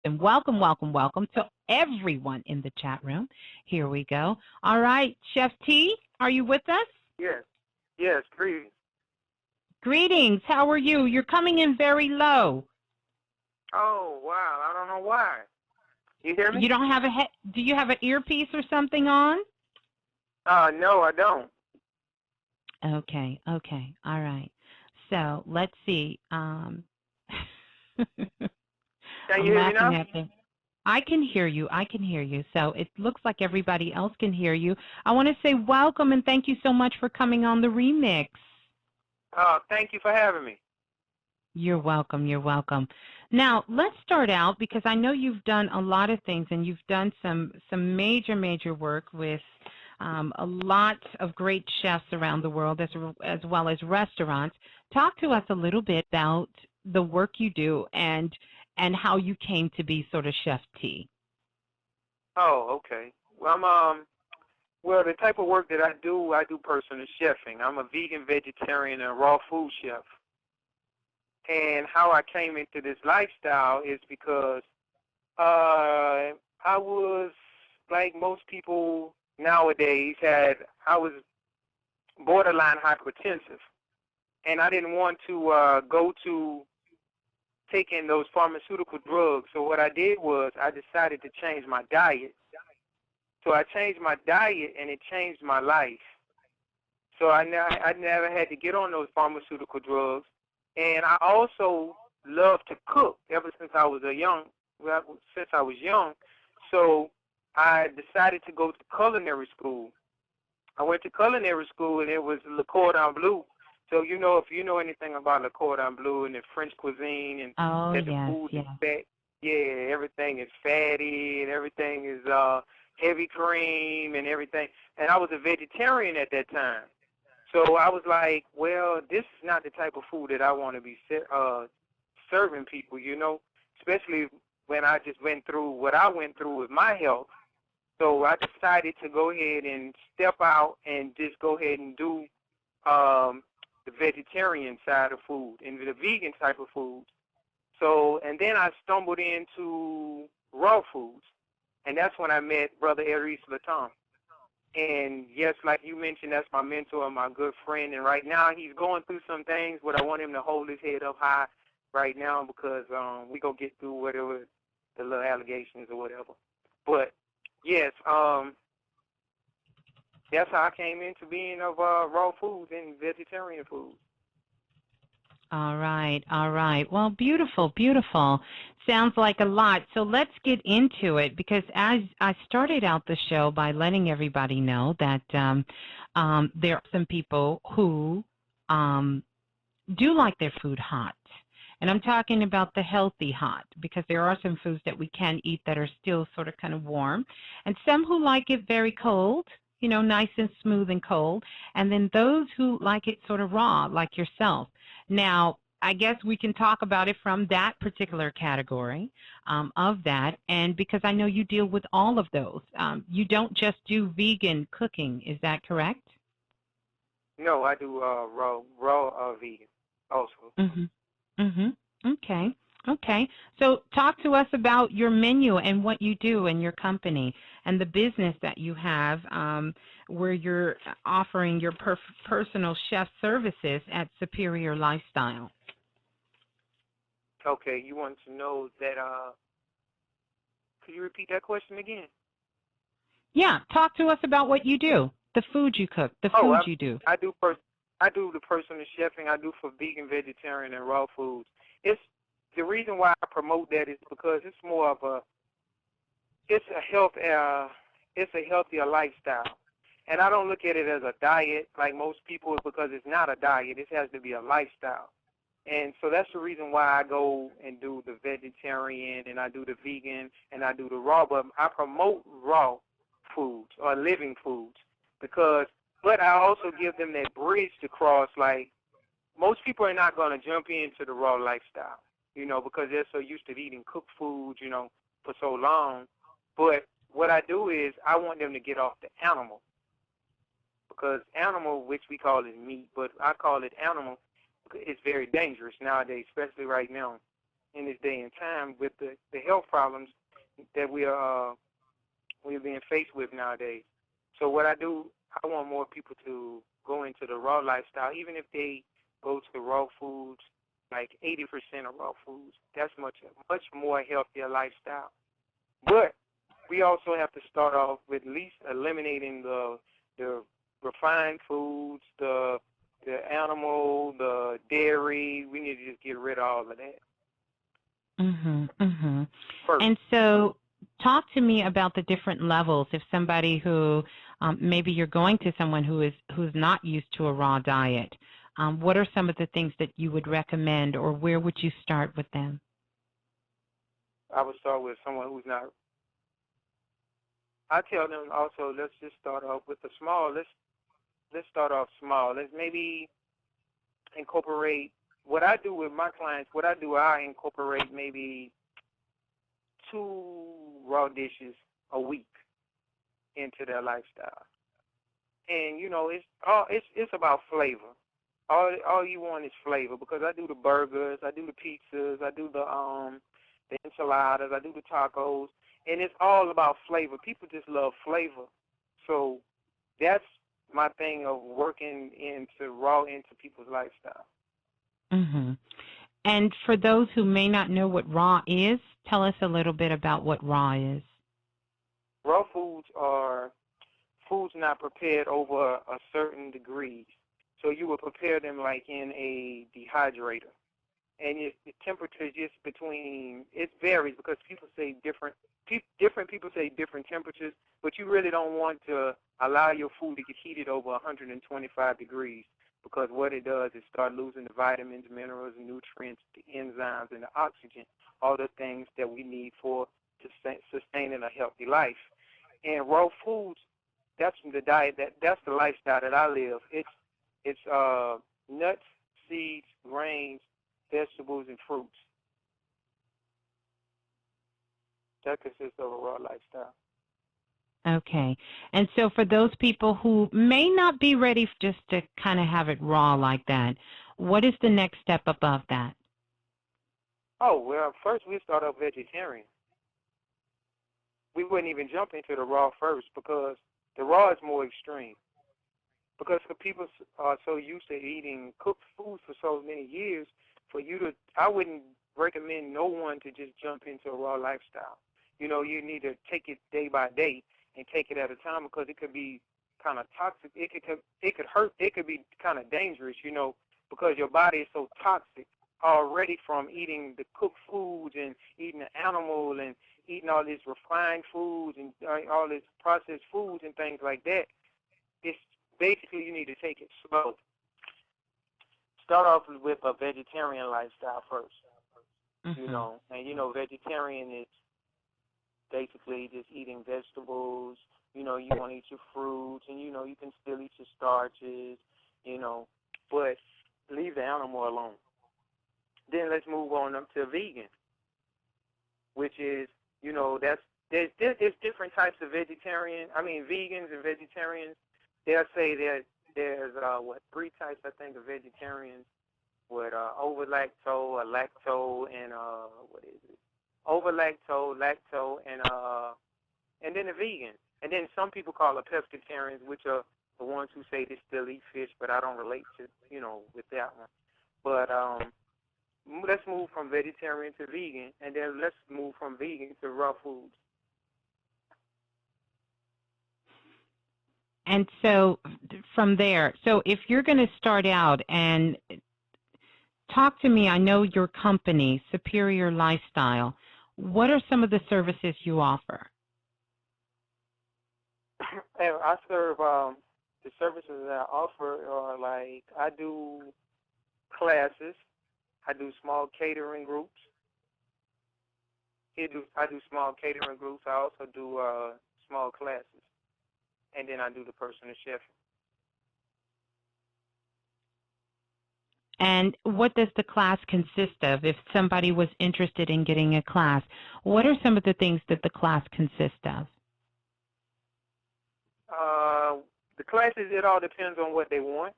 and welcome, welcome, welcome to everyone in the chat room. Here we go. All right, Chef T, are you with us? Yes. Yes, greetings. Greetings. How are you? You're coming in very low. Oh, wow. I don't know why. You hear me? You don't have a do you have an earpiece or something on? No, I don't. Okay, okay. All right. So, let's see. Can you I'm hear me laughing now? at the I can hear you. I can hear you. So it looks like everybody else can hear you. I want to say welcome and thank you so much for coming on the remix. Thank you for having me. You're welcome. You're welcome. Now, let's start out because I know you've done a lot of things and you've done some major work with a lot of great chefs around the world as well as restaurants. Talk to us a little bit about the work you do and how you came to be sort of Chef T. Oh, okay. Well, the type of work that I do personal chefing. I'm a vegan, vegetarian, and raw food chef. And how I came into this lifestyle is because I was, like most people nowadays, I was borderline hypertensive. And I didn't want to go to taking those pharmaceutical drugs. So what I did was I decided to change my diet. So I changed my diet, and it changed my life. So I never had to get on those pharmaceutical drugs. And I also love to cook ever since I was young. So I decided to go to culinary school. I went to culinary school, and it was LeCordon Bleu. So if you know anything about LeCordon Bleu and the French cuisine, and Oh, that the yes, food is yes. fat, yeah, everything is fatty and everything is heavy cream and everything. And I was a vegetarian at that time. So I was like, well, this is not the type of food that I want to be serving people, especially when I just went through what I went through with my health. So I decided to go ahead and step out and just go ahead and do the vegetarian side of food and the vegan type of food. So, and then I stumbled into raw foods, and that's when I met Brother Aris Latham. And yes, like you mentioned, that's my mentor, my good friend. And right now he's going through some things, but I want him to hold his head up high right now because we gonna get through whatever the little allegations or whatever. But yes, that's how I came into being of raw foods and vegetarian foods. All right, all right. Well, beautiful, beautiful. Sounds like a lot. So let's get into it because as I started out the show by letting everybody know that there are some people who do like their food hot. And I'm talking about the healthy hot because there are some foods that we can eat that are still sort of kind of warm. And some who like it very cold, nice and smooth and cold. And then those who like it sort of raw, like yourself. Now, I guess we can talk about it from that particular category of that. And because I know you deal with all of those. You don't just do vegan cooking. Is that correct? No, I do raw vegan also. Okay. Okay. So talk to us about your menu and what you do in your company and the business that you have where you're offering your personal chef services at Superior Lifestyle. Okay, you want to know that, could you repeat that question again? Yeah, talk to us about what you do, the food you cook, the food you do. I do the personal chefing I do for vegan, vegetarian, and raw foods. It's the reason why I promote that is because it's more of it's a healthier lifestyle. And I don't look at it as a diet like most people because it's not a diet. It has to be a lifestyle. And so that's the reason why I go and do the vegetarian and I do the vegan and I do the raw. But I promote raw foods or living foods but I also give them that bridge to cross. Like most people are not going to jump into the raw lifestyle, because they're so used to eating cooked foods, for so long. But what I do is I want them to get off the animal because animal, which we call it meat, but I call it animal, is very dangerous nowadays, especially right now. in this day and time with the health problems that we're being faced with nowadays. So what I do, I want more people to go into the raw lifestyle, even if they go to raw foods, like 80% of raw foods. That's much more healthier lifestyle. But we also have to start off with at least eliminating the refined foods, the animal, the dairy. We need to just get rid of all of that. First. And so talk to me about the different levels. If somebody who maybe you're going to someone who's not used to a raw diet, what are some of the things that you would recommend, or where would you start with them? I would start with someone who's not. I tell them also, let's just start off with the small. Let's start off small. Let's maybe incorporate what I do with my clients. I incorporate maybe 2 raw dishes a week into their lifestyle. And it's about flavor. All you want is flavor, because I do the burgers, I do the pizzas, I do the enchiladas, I do the tacos, and it's all about flavor. People just love flavor. So that's my thing of working into people's lifestyle. And for those who may not know what raw is, tell us a little bit about what raw is. Raw foods are foods not prepared over a certain degree. So you will prepare them like in a dehydrator. And the temperature is just it varies, because people say different people say different temperatures, but you really don't want to allow your food to get heated over 125 degrees, because what it does is start losing the vitamins, minerals, nutrients, the enzymes, and the oxygen, all the things that we need for sustaining a healthy life. And raw foods, that's the diet, that's the lifestyle that I live. It's nuts, seeds, grains, vegetables, and fruits. That consists of a raw lifestyle. Okay. And so for those people who may not be ready just to kind of have it raw like that, what is the next step above that? Oh, well, first we start off vegetarian. We wouldn't even jump into the raw first, because the raw is more extreme. Because people are so used to eating cooked food for so many years, I wouldn't recommend no one to just jump into a raw lifestyle. You need to take it day by day and take it at a time, because it could be kind of toxic. It could hurt. It could be kind of dangerous, because your body is so toxic already from eating the cooked foods and eating the animal and eating all these refined foods and all these processed foods and things like that. It's basically, you need to take it slow. Start off with a vegetarian lifestyle first. And vegetarian is basically just eating vegetables. You want to eat your fruits, and you can still eat your starches, but leave the animal alone. Then let's move on up to vegan, which is, there's different types of vegans and vegetarians. They'll say that there's 3 types, I think, of vegetarians, with over-lacto, lacto, and over-lacto, lacto, and then a vegan. And then some people call it pescatarians, which are the ones who say they still eat fish, but I don't relate to, with that one. But let's move from vegetarian to vegan, and then let's move from vegan to raw foods. And so from there, so if you're going to start out and talk to me, I know your company, Superior Lifestyle, what are some of the services you offer? I serve, the services that I offer are like, I do classes, I do small catering groups. I do small catering groups. I also do small classes. And then I do the personal chefing. And what does the class consist of? If somebody was interested in getting a class, what are some of the things that the class consists of? The classes, it all depends on what they want.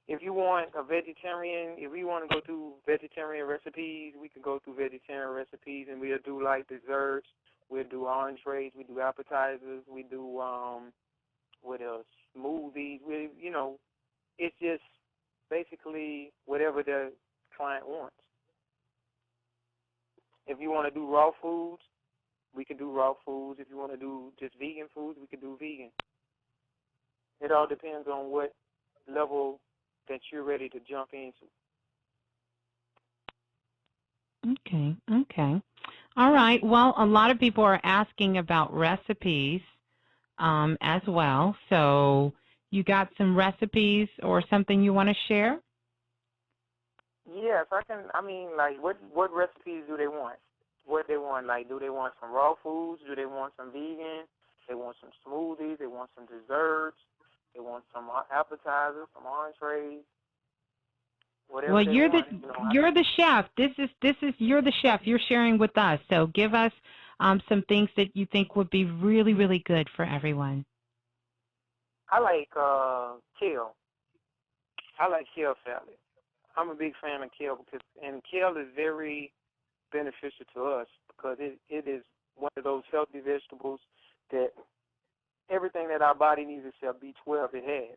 If you want a vegetarian, if we want to go through vegetarian recipes, we can go through vegetarian recipes, and we'll do like desserts. We'll do entrees. We do appetizers. We do what else? Smoothies. It's just basically whatever the client wants. If you want to do raw foods, we can do raw foods. If you want to do just vegan foods, we can do vegan. It all depends on what level that you're ready to jump into. Okay. All right. Well, a lot of people are asking about recipes as well. So you got some recipes or something you want to share? Yes, I can. I mean, like, what recipes do they want? What they want? Like, do they want some raw foods? Do they want some vegan? They want some smoothies. They want some desserts. They want some appetizers, some entrees. Whatever Well, they you're want. you're the chef. This is you're the chef. You're sharing with us. So give us some things that you think would be really, really good for everyone. I like kale. I like kale salad. I'm a big fan of kale and kale is very beneficial to us because it is one of those healthy vegetables that everything that our body needs except B12 it has.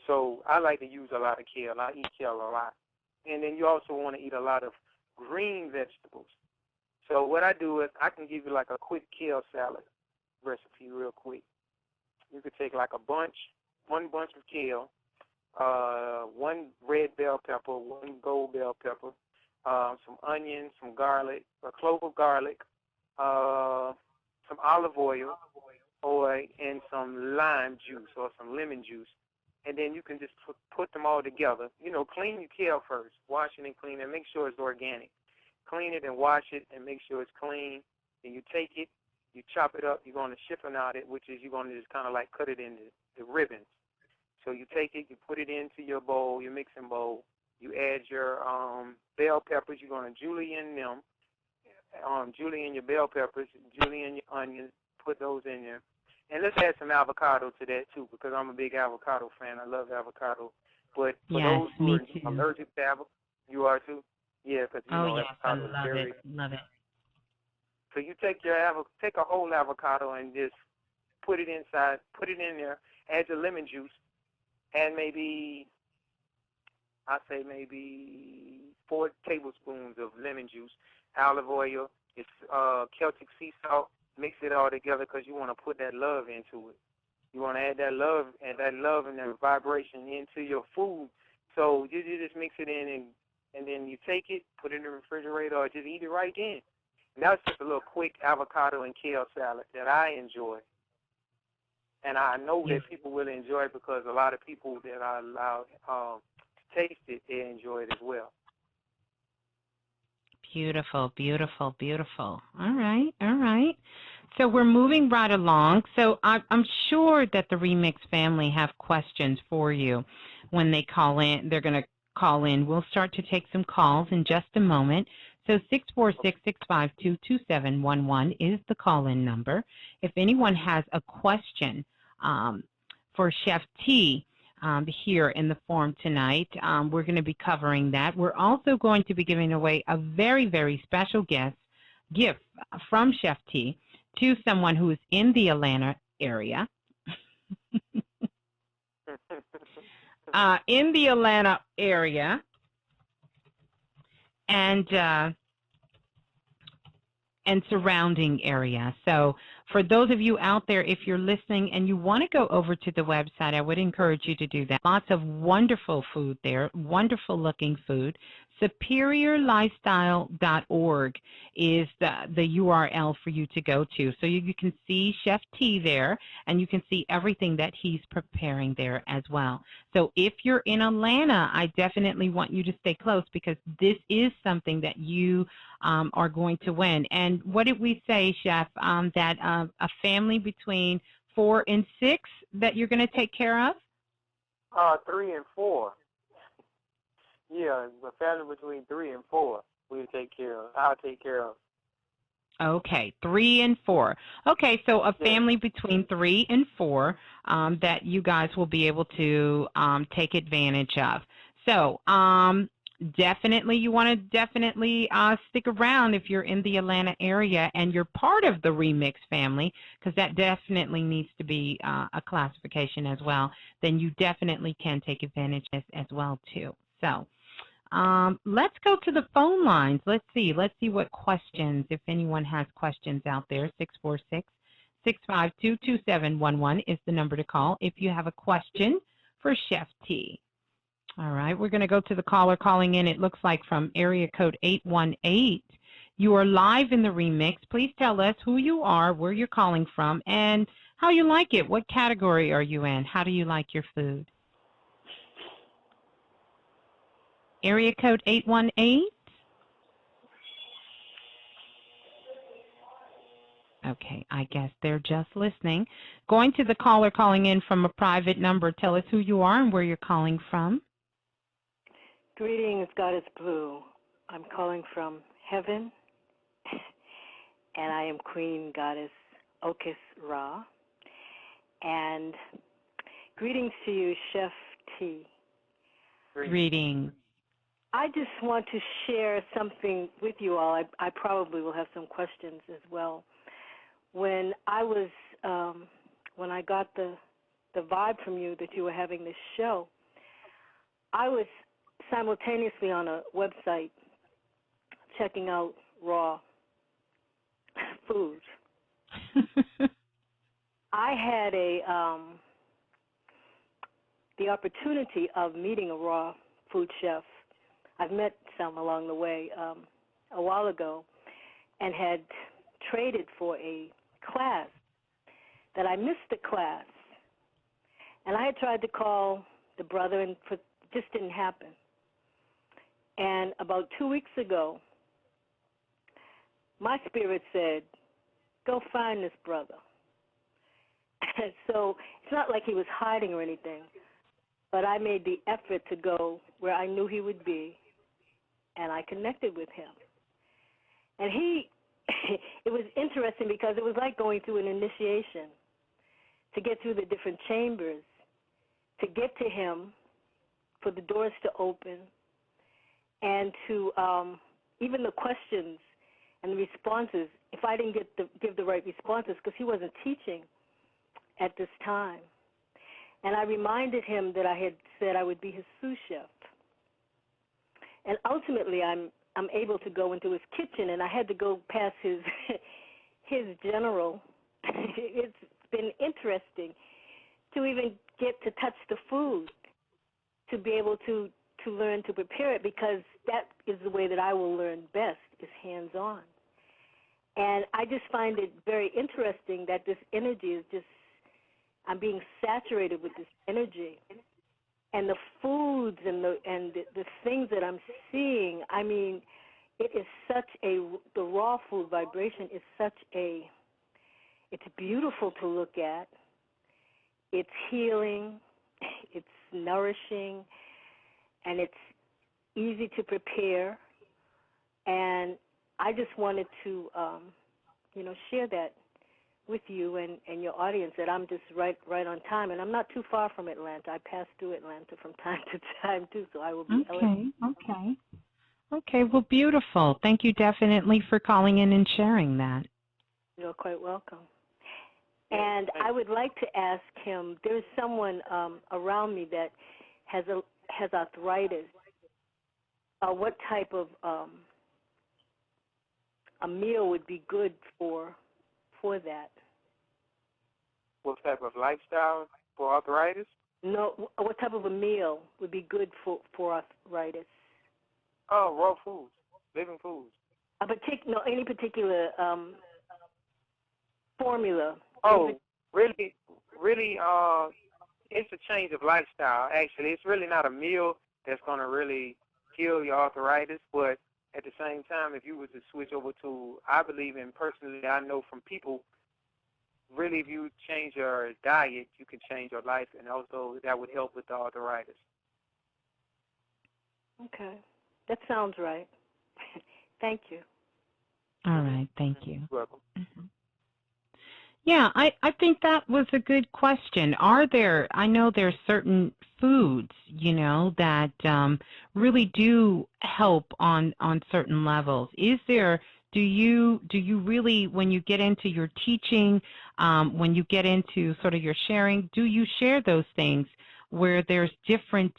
So I like to use a lot of kale. I eat kale a lot. And then you also want to eat a lot of green vegetables. So what I do is I can give you like a quick kale salad recipe real quick. You could take like one bunch of kale, one red bell pepper, one gold bell pepper, some onions, some garlic, a clove of garlic, some olive oil, and some lime juice or some lemon juice. And then you can just put them all together. Clean your kale first. Wash it and clean it. Make sure it's organic. Clean it and wash it and make sure it's clean. Then you take it, you chop it up. You're going to chiffonade it, which is you're going to just kind of like cut it into the ribbons. So you take it, you put it into your bowl, your mixing bowl. You add your bell peppers. You're going to julienne them. Julienne your bell peppers, julienne your onions. Put those in there. And let's add some avocado to that, too, because I'm a big avocado fan. I love avocado. But for those who are allergic to avocado, you are, too? Yeah, because, avocado is very... Love it. So you take a whole avocado and just put it in there, add your lemon juice, and maybe 4 tablespoons of lemon juice, olive oil, it's Celtic sea salt. Mix it all together because you want to put that love into it. You want to add that love and that vibration into your food. So you just mix it in and then you take it, put it in the refrigerator, or just eat it right then. And that's just a little quick avocado and kale salad that I enjoy. And I know that people will enjoy it because a lot of people that are allowed to taste it, they enjoy it as well. Beautiful, beautiful, beautiful. All right. So we're moving right along. So I'm sure that the Remix family have questions for you when they call in. They're going to call in. We'll start to take some calls in just a moment. So 646-652-2711 is the call-in number. If anyone has a question for Chef T, here in the forum tonight. We're going to be covering that. We're also going to be giving away a very, very special gift from Chef T to someone who is in the Atlanta area. In the Atlanta area. And surrounding area. So for those of you out there, if you're listening and you want to go over to the website, I would encourage you to do that. Lots of wonderful food there, wonderful looking food. SuperiorLifestyle.org is the URL for you to go to. So you can see Chef T there, and you can see everything that he's preparing there as well. So if you're in Atlanta, I definitely want you to stay close because this is something that you are going to win. And what did we say, Chef, that a family between 4 and 6 that you're going to take care of? 3 and 4. Yeah, a family between 3 and 4 we'll take care of. I'll take care of. Okay, 3 and 4. Okay, so a family between 3 and 4 that you guys will be able to take advantage of. So, definitely, you want to definitely stick around if you're in the Atlanta area and you're part of the Remix family, because that definitely needs to be a classification as well. Then you definitely can take advantage as well too. So, let's go to the phone lines. Let's see what questions, if anyone has questions out there. 646-652-2711 is the number to call if you have a question for Chef T. All right, we're going to go to the caller calling in. It looks like from area code 818. You are live in the Remix. Please tell us who you are, where you're calling from, and how you like it. What category are you in? How do you like your food? Area code 818. Okay, I guess they're just listening. Going to the caller calling in from a private number. Tell us who you are and where you're calling from. Greetings, Goddess Bleu. I'm calling from heaven, and I am Queen Goddess Okis Ra. And greetings to you, Chef T. Greetings. I just want to share something with you all. I probably will have some questions as well. When I got the vibe from you that you were having this show, I was simultaneously on a website checking out raw food. I had the opportunity of meeting a raw food chef. I've met some along the way a while ago, and had traded for a class that I missed the class. And I had tried to call the brother, and it just didn't happen. And about 2 weeks ago, my spirit said, go find this brother. So it's not like he was hiding or anything, but I made the effort to go where I knew he would be, and I connected with him. And it was interesting because it was like going through an initiation to get through the different chambers, to get to him, for the doors to open, and to even the questions and the responses, if I didn't give the right responses, because he wasn't teaching at this time. And I reminded him that I had said I would be his sous chef. And ultimately, I'm able to go into his kitchen, and I had to go past his general. It's been interesting to even get to touch the food, to be able to learn to prepare it, because that is the way that I will learn best, is hands-on. And I just find it very interesting that this energy is just, I'm being saturated with this energy. And the foods and the things that I'm seeing, I mean, it is the raw food vibration is it's beautiful to look at. It's healing, it's nourishing, and it's easy to prepare. And I just wanted to, share that with you and your audience, that I'm just right on time. And I'm not too far from Atlanta. I pass through Atlanta from time to time, too, so I will be eligible. Okay, well, beautiful. Thank you definitely for calling in and sharing that. You're quite welcome. And I would like to ask him, there's someone around me that has arthritis. What type of a meal would be good for that? What type of lifestyle for arthritis? No, what type of a meal would be good for arthritis? Oh, raw foods, living foods. Any particular formula? Oh, really, it's a change of lifestyle, actually. It's really not a meal that's going to really kill your arthritis, but at the same time, if you were to switch over to, I believe in, personally, I know from people, really, if you change your diet, you can change your life, and also that would help with the arthritis. Okay. That sounds right. Thank you. All right, thank you. You're welcome. Mm-hmm. Yeah, I think that was a good question. I know there's certain foods, that really do help on certain levels. Do you really, when you get into your teaching, when you get into sort of your sharing, do you share those things where there's different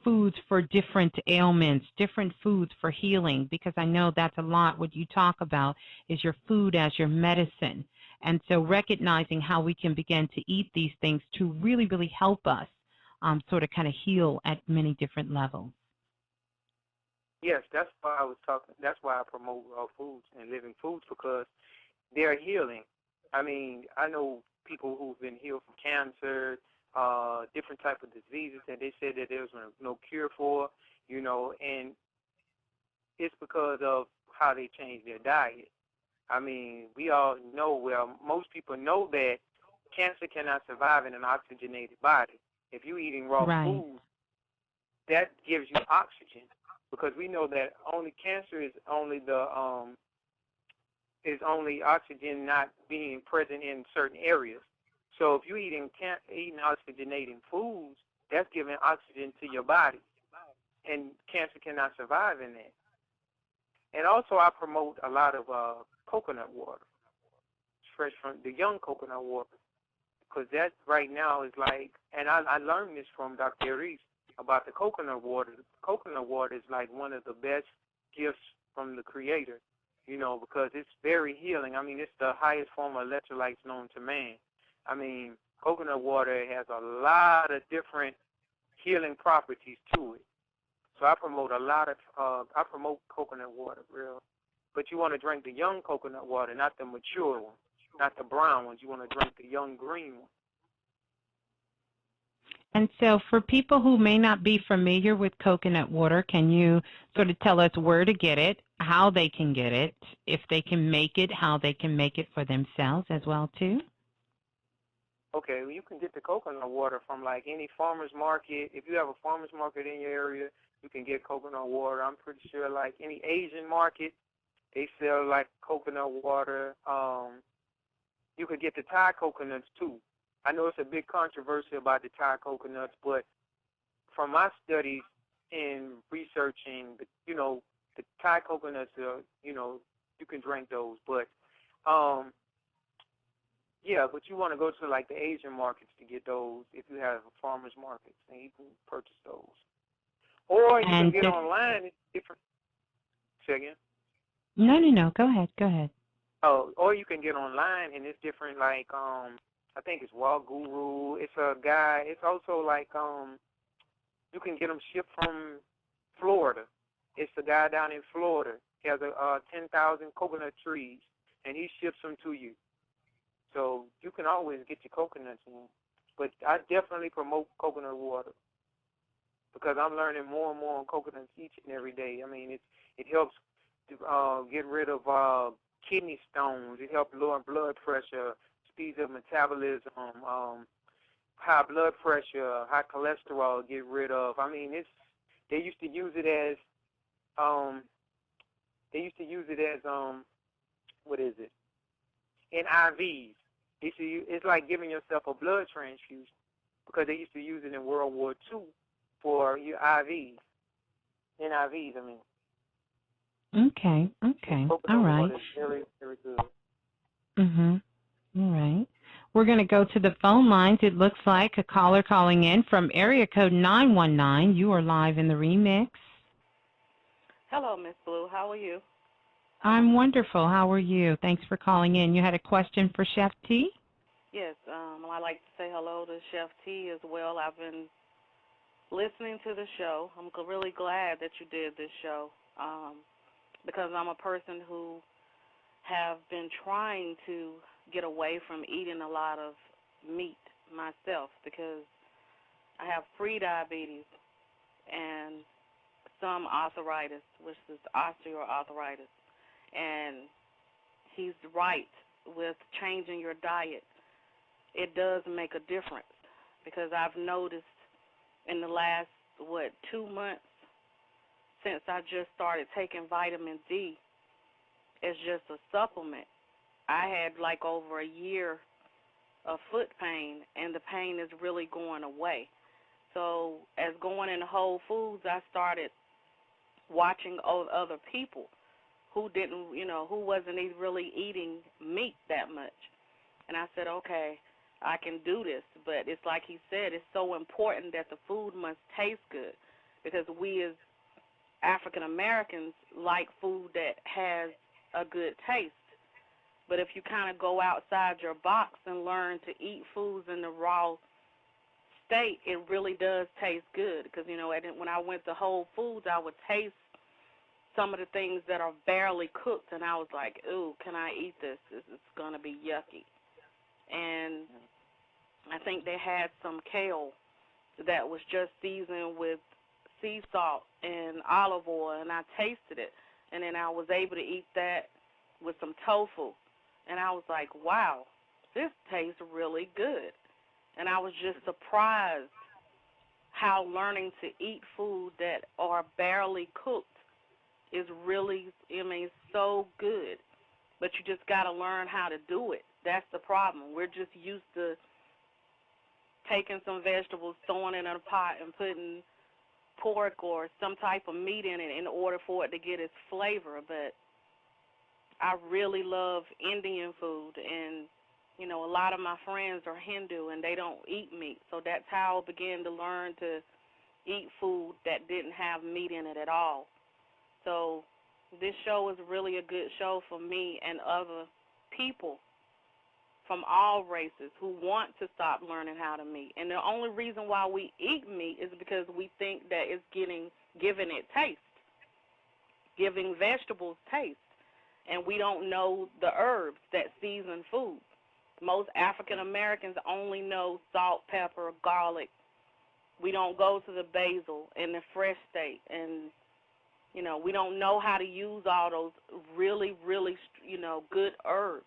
foods for different ailments, different foods for healing, because I know that's a lot what you talk about is your food as your medicine. And so recognizing how we can begin to eat these things to really, really help us sort of kind of heal at many different levels. Yes, that's why I was talking. That's why I promote raw foods and living foods, because they're healing. I mean, I know people who've been healed from cancer, different type of diseases that they said that there was no cure for, and it's because of how they changed their diet. I mean, we all know, well, most people know that cancer cannot survive in an oxygenated body. If you're eating raw Right. food, that gives you oxygen, because we know that only cancer is only oxygen not being present in certain areas. So if you're eating oxygenating foods, that's giving oxygen to your body, and cancer cannot survive in that. And also, I promote a lot of coconut water, fresh from the young coconut water, because that right now is like, and I learned this from Dr. Aris about the coconut water. The coconut water is like one of the best gifts from the Creator, because it's very healing. I mean, it's the highest form of electrolytes known to man. I mean, coconut water has a lot of different healing properties to it. So I promote I promote coconut water, real. But you want to drink the young coconut water, not the mature one, not the brown ones. You want to drink the young green one. And so for people who may not be familiar with coconut water, can you sort of tell us where to get it, how they can get it, if they can make it, how they can make it for themselves as well too? Okay, well, you can get the coconut water from like any farmer's market. If you have a farmer's market in your area, you can get coconut water. I'm pretty sure like any Asian market, they sell like coconut water. You could get the Thai coconuts too. I know it's a big controversy about the Thai coconuts, but from my studies in researching, the Thai coconuts are, you can drink those. But, yeah, but you want to go to like the Asian markets to get those if you have farmers markets, and you can purchase those. Or you can And get just, online. It's different. Say again? no, go ahead, go ahead. Oh, or you can get online, and it's different. Like, I think it's Wild Guru. It's a guy. It's also like, you can get them shipped from Florida. It's a guy down in Florida. He has 10,000 coconut trees, and he ships them to you. So you can always get your coconuts in. But I definitely promote coconut water, because I'm learning more and more on coconuts each and every day. I mean, it helps to get rid of kidney stones. It helps lower blood pressure, speeds up metabolism, high blood pressure, high cholesterol. Get rid of. I mean, they used to use it as what is it? In IVs. It's like giving yourself a blood transfusion, because they used to use it in World War II for your IVs. NIVs, I mean. Okay, all Coconut right. water is very, very good. All right. We're going to go to the phone lines. It looks like a caller calling in from area code 919. You are live in the remix. Hello, Miss Blue. How are you? I'm wonderful. How are you? Thanks for calling in. You had a question for Chef T? Yes, I'd like to say hello to Chef T as well. I've been listening to the show. I'm really glad that you did this show, because I'm a person who have been trying to get away from eating a lot of meat myself, because I have pre-diabetes and some arthritis, which is osteoarthritis. And he's right with changing your diet. It does make a difference, because I've noticed in the last, 2 months since I just started taking vitamin D as just a supplement. I had like over a year of foot pain, and the pain is really going away. So as going into Whole Foods, I started watching other people who didn't, who wasn't really eating meat that much. And I said, okay, I can do this. But it's like he said, it's so important that the food must taste good, because we as African Americans like food that has a good taste. But if you kind of go outside your box and learn to eat foods in the raw state, it really does taste good. Because, when I went to Whole Foods, I would taste some of the things that are barely cooked, and I was like, ooh, can I eat this? It's going to be yucky. And I think they had some kale that was just seasoned with sea salt and olive oil, and I tasted it. And then I was able to eat that with some tofu. And I was like, wow, this tastes really good. And I was just surprised how learning to eat food that are barely cooked is really, so good. But you just got to learn how to do it. That's the problem. We're just used to taking some vegetables, throwing it in a pot, and putting pork or some type of meat in it in order for it to get its flavor. But I really love Indian food, and, a lot of my friends are Hindu, and they don't eat meat. So that's how I began to learn to eat food that didn't have meat in it at all. So this show is really a good show for me and other people from all races who want to stop learning how to eat. And the only reason why we eat meat is because we think that it's giving it taste, giving vegetables taste. And we don't know the herbs that season food. Most African Americans only know salt, pepper, garlic. We don't go to the basil in the fresh state. And, we don't know how to use all those really, really, good herbs.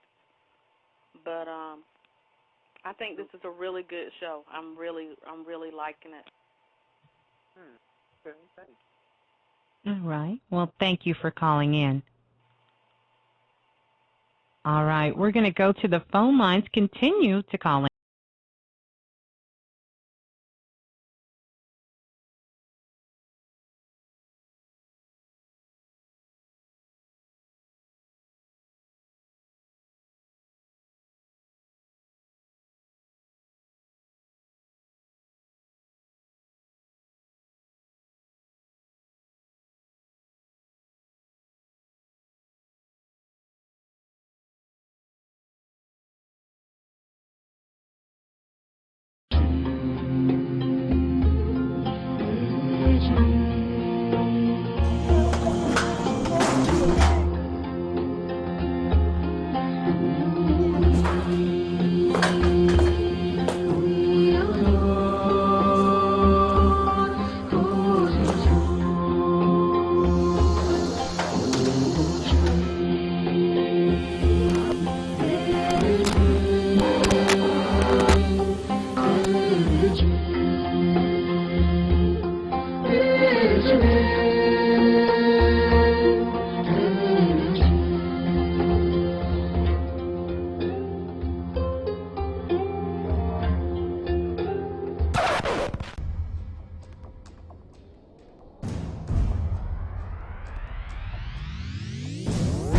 But I think this is a really good show. I'm really liking it. Okay, thanks. All right. Well, thank you for calling in. All right. We're going to go to the phone lines. Continue to call in.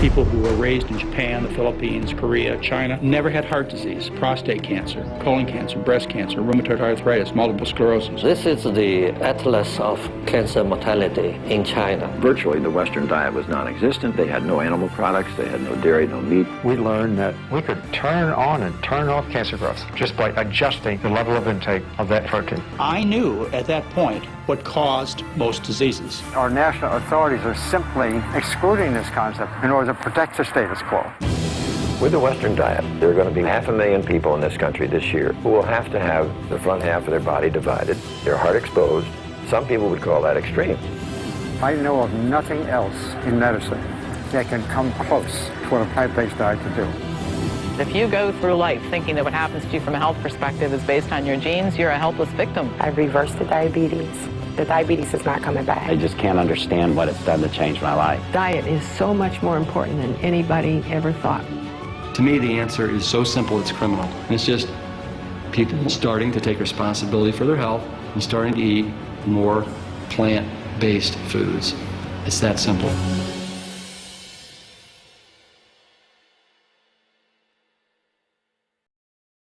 People who were raised in Japan, the Philippines, Korea, China, never had heart disease, prostate cancer, colon cancer, breast cancer, rheumatoid arthritis, multiple sclerosis. This is the atlas of cancer mortality in China. Virtually the Western diet was non-existent. They had no animal products, they had no dairy, no meat. We learned that we could turn on and turn off cancer growth just by adjusting the level of intake of that protein. I knew at that point what caused most diseases. Our national authorities are simply excluding this concept in order to protect the status quo. With the Western diet, there are going to be 500,000 people in this country this year who will have to have the front half of their body divided, their heart exposed. Some people would call that extreme. I know of nothing else in medicine that can come close to what a plant-based diet can do. If you go through life thinking that what happens to you from a health perspective is based on your genes, you're a helpless victim. I've reversed the diabetes. The diabetes is not coming back. I just can't understand what it's done to change my life. Diet is so much more important than anybody ever thought. To me, the answer is so simple it's criminal. And it's just people starting to take responsibility for their health and starting to eat more plant-based foods. It's that simple.